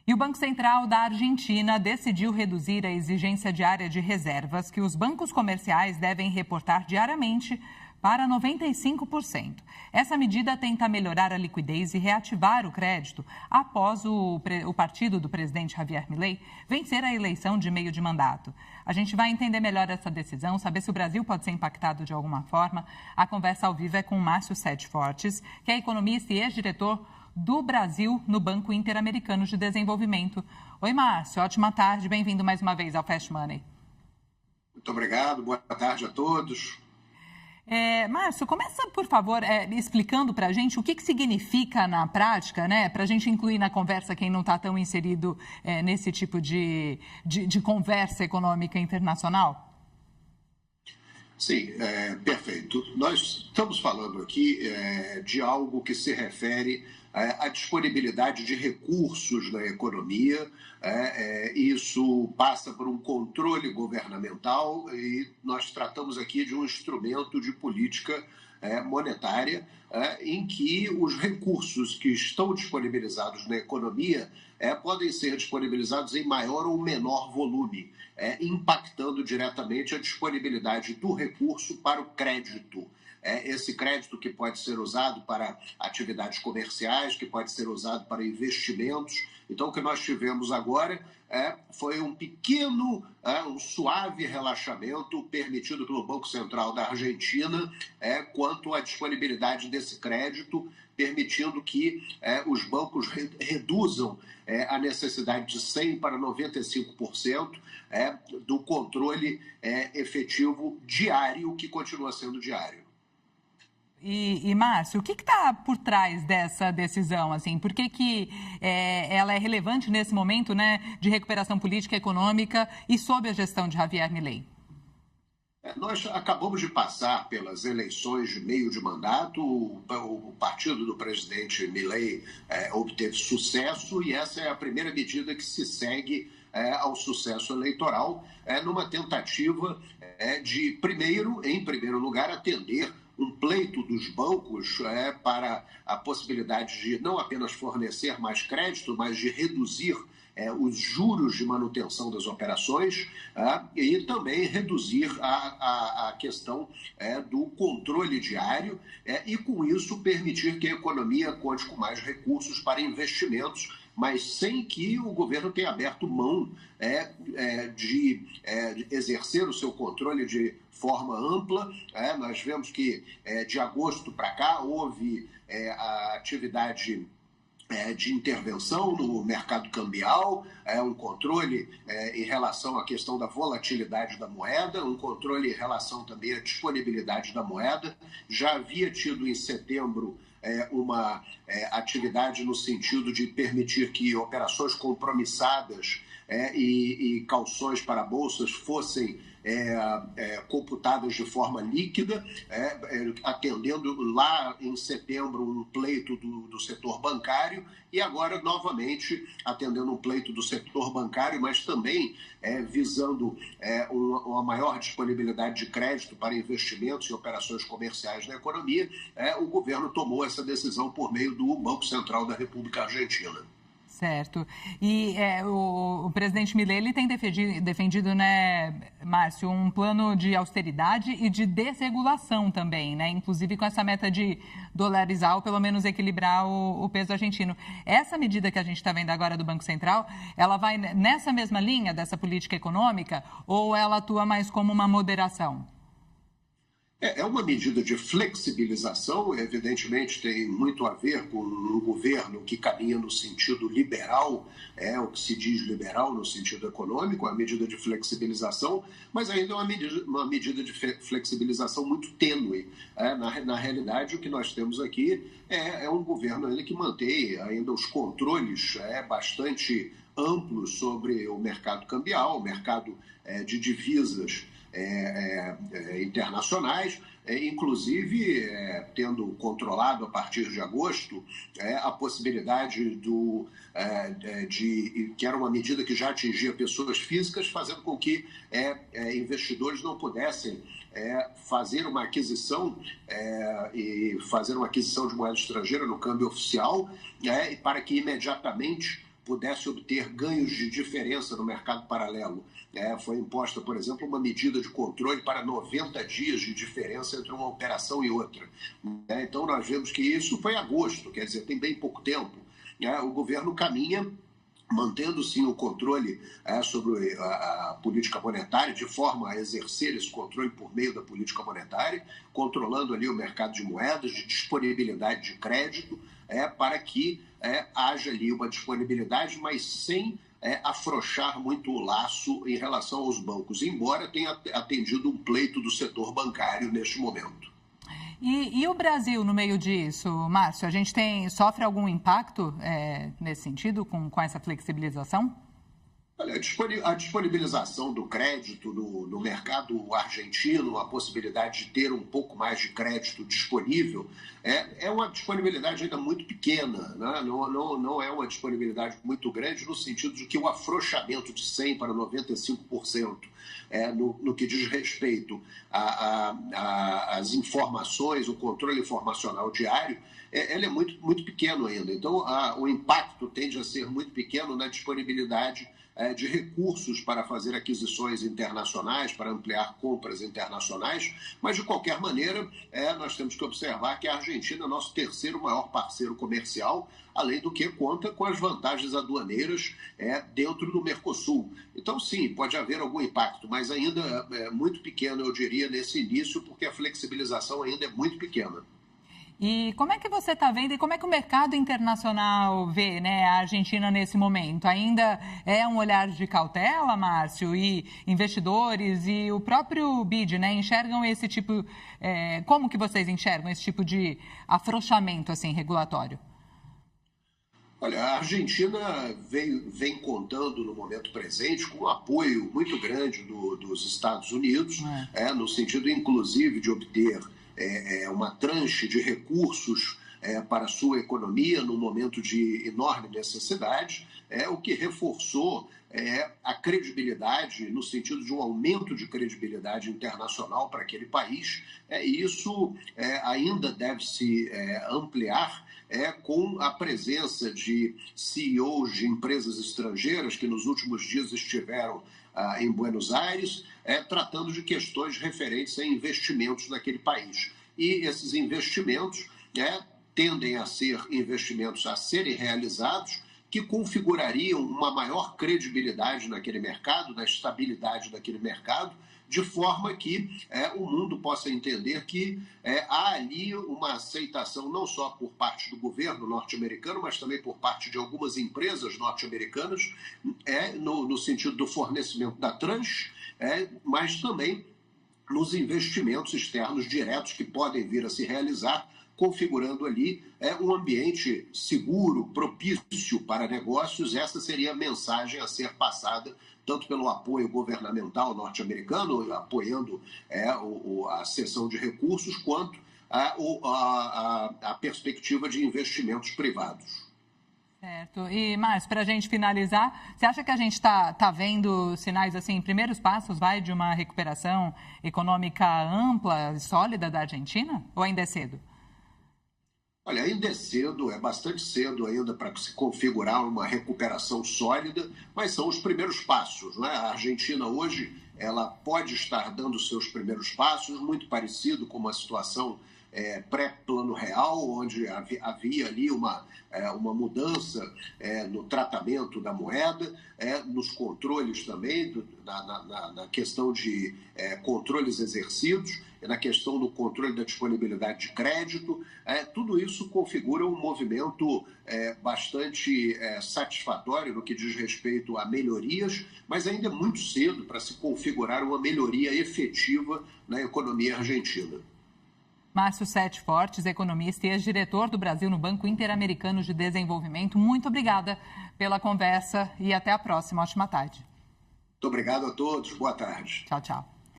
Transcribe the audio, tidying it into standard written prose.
E o Banco Central da Argentina decidiu reduzir a exigência diária de reservas que os bancos comerciais devem reportar diariamente para 95%. Essa medida tenta melhorar a liquidez e reativar o crédito após o partido do presidente Javier Milei vencer a eleição de meio de mandato. A gente vai entender melhor essa decisão, saber se o Brasil pode ser impactado de alguma forma. A conversa ao vivo é com Márcio Sete Fortes, que é economista e ex-diretor do Brasil no Banco Interamericano de Desenvolvimento. Oi, Márcio, ótima tarde, bem-vindo mais uma vez ao Fast Money. Muito obrigado, boa tarde a todos. Márcio, começa, por favor, explicando para a gente o que significa na prática, né, para a gente incluir na conversa quem não está tão inserido nesse tipo de conversa econômica internacional. Sim, perfeito. Nós estamos falando aqui de algo que se refere à disponibilidade de recursos na economia. Isso passa por um controle governamental e nós tratamos aqui de um instrumento de política monetária em que os recursos que estão disponibilizados na economia podem ser disponibilizados em maior ou menor volume, impactando diretamente a disponibilidade do recurso para o crédito. Esse crédito que pode ser usado para atividades comerciais, que pode ser usado para investimentos. Então, o que nós tivemos agora foi um pequeno, um suave relaxamento permitido pelo Banco Central da Argentina quanto à disponibilidade desse crédito, permitindo que os bancos reduzam a necessidade de 100% para 95% do controle efetivo diário, que continua sendo diário. E Márcio, o que está por trás dessa decisão? Assim? Por que ela é relevante nesse momento, né, de recuperação política e econômica e sob a gestão de Javier Milei? Nós acabamos de passar pelas eleições de meio de mandato, o partido do presidente Milei obteve sucesso e essa é a primeira medida que se segue ao sucesso eleitoral, numa tentativa de, em primeiro lugar, atender um pleito dos bancos para a possibilidade de não apenas fornecer mais crédito, mas de reduzir os juros de manutenção das operações e também reduzir a questão do controle diário e, com isso, permitir que a economia conte com mais recursos para investimentos, mas sem que o governo tenha aberto mão de exercer o seu controle de forma ampla. Nós vemos que de agosto para cá houve a atividade de intervenção no mercado cambial, um controle em relação à questão da volatilidade da moeda, um controle em relação também à disponibilidade da moeda. Já havia tido em setembro uma atividade no sentido de permitir que operações compromissadas e calções para bolsas fossem computadas de forma líquida, atendendo lá em setembro um pleito do setor bancário e agora novamente atendendo um pleito do setor bancário, mas também visando uma maior disponibilidade de crédito para investimentos e operações comerciais na economia. O governo tomou essa decisão por meio do Banco Central da República Argentina. Certo. E o presidente Milei ele tem defendido, né, Márcio, um plano de austeridade e de desregulação também, né? Inclusive com essa meta de dolarizar ou pelo menos equilibrar o peso argentino. Essa medida que a gente está vendo agora do Banco Central, ela vai nessa mesma linha dessa política econômica ou ela atua mais como uma moderação? É uma medida de flexibilização, evidentemente tem muito a ver com um governo que caminha no sentido liberal, o que se diz liberal no sentido econômico, a medida de flexibilização, mas ainda é uma medida de flexibilização muito tênue. Na realidade, o que nós temos aqui é um governo ainda que mantém ainda os controles bastante amplos sobre o mercado cambial, o mercado de divisas internacionais, inclusive tendo controlado a partir de agosto a possibilidade que era uma medida que já atingia pessoas físicas, fazendo com que investidores não pudessem fazer uma aquisição de moeda estrangeira no câmbio oficial, para que imediatamente pudesse obter ganhos de diferença no mercado paralelo. Foi imposta, por exemplo, uma medida de controle para 90 dias de diferença entre uma operação e outra. Então, nós vemos que isso foi em agosto, quer dizer, tem bem pouco tempo. O governo caminha mantendo, sim, o controle sobre a política monetária, de forma a exercer esse controle por meio da política monetária, controlando ali o mercado de moedas, de disponibilidade de crédito, para que haja ali uma disponibilidade, mas sem afrouxar muito o laço em relação aos bancos, embora tenha atendido um pleito do setor bancário neste momento. E o Brasil no meio disso, Márcio? A gente sofre algum impacto nesse sentido com essa flexibilização? Olha, a disponibilização do crédito no mercado argentino, a possibilidade de ter um pouco mais de crédito disponível, é uma disponibilidade ainda muito pequena, né? Não é uma disponibilidade muito grande no sentido de que o afrouxamento de 100% para 95%, no que diz respeito às informações, o controle informacional diário, ele é muito, muito pequeno ainda. Então, o impacto tende a ser muito pequeno na disponibilidade de recursos para fazer aquisições internacionais, para ampliar compras internacionais, mas, de qualquer maneira, nós temos que observar que a Argentina é nosso terceiro maior parceiro comercial, além do que conta com as vantagens aduaneiras dentro do Mercosul. Então, sim, pode haver algum impacto, mas ainda é muito pequeno, eu diria, nesse início, porque a flexibilização ainda é muito pequena. E como é que você está vendo e como é que o mercado internacional vê, né, a Argentina nesse momento? Ainda é um olhar de cautela, Márcio? E investidores e o próprio BID, né, enxergam esse tipo... como que vocês enxergam esse tipo de afrouxamento assim, regulatório? Olha, a Argentina vem contando no momento presente com um apoio muito grande dos Estados Unidos, no sentido, inclusive, de obter uma tranche de recursos para a sua economia num momento de enorme necessidade, o que reforçou a credibilidade, no sentido de um aumento de credibilidade internacional para aquele país. Isso ainda deve se ampliar com a presença de CEOs de empresas estrangeiras que nos últimos dias estiveram em Buenos Aires, tratando de questões referentes a investimentos naquele país. E esses investimentos tendem a ser investimentos a serem realizados que configurariam uma maior credibilidade naquele mercado, na estabilidade daquele mercado, de forma que o mundo possa entender que há ali uma aceitação não só por parte do governo norte-americano, mas também por parte de algumas empresas norte-americanas, no sentido do fornecimento da tranche, mas também nos investimentos externos diretos que podem vir a se realizar, configurando ali um ambiente seguro, propício para negócios. Essa seria a mensagem a ser passada tanto pelo apoio governamental norte-americano, apoiando a cessão de recursos, quanto a perspectiva de investimentos privados. Certo. E, Márcio, para a gente finalizar, você acha que a gente está vendo sinais, assim, primeiros passos, de uma recuperação econômica ampla e sólida da Argentina? Ou ainda é cedo? Olha, ainda é cedo, é bastante cedo ainda para se configurar uma recuperação sólida, mas são os primeiros passos, não é? A Argentina hoje, ela pode estar dando seus primeiros passos, muito parecido com uma situação pré-plano real, onde havia ali uma mudança no tratamento da moeda, nos controles também, na questão de controles exercidos, na questão do controle da disponibilidade de crédito. Tudo isso configura um movimento bastante satisfatório no que diz respeito a melhorias, mas ainda é muito cedo para se configurar uma melhoria efetiva na economia argentina. Márcio Sete Fortes, economista e ex-diretor do Brasil no Banco Interamericano de Desenvolvimento, muito obrigada pela conversa e até a próxima. Ótima tarde. Muito obrigado a todos. Boa tarde. Tchau, tchau.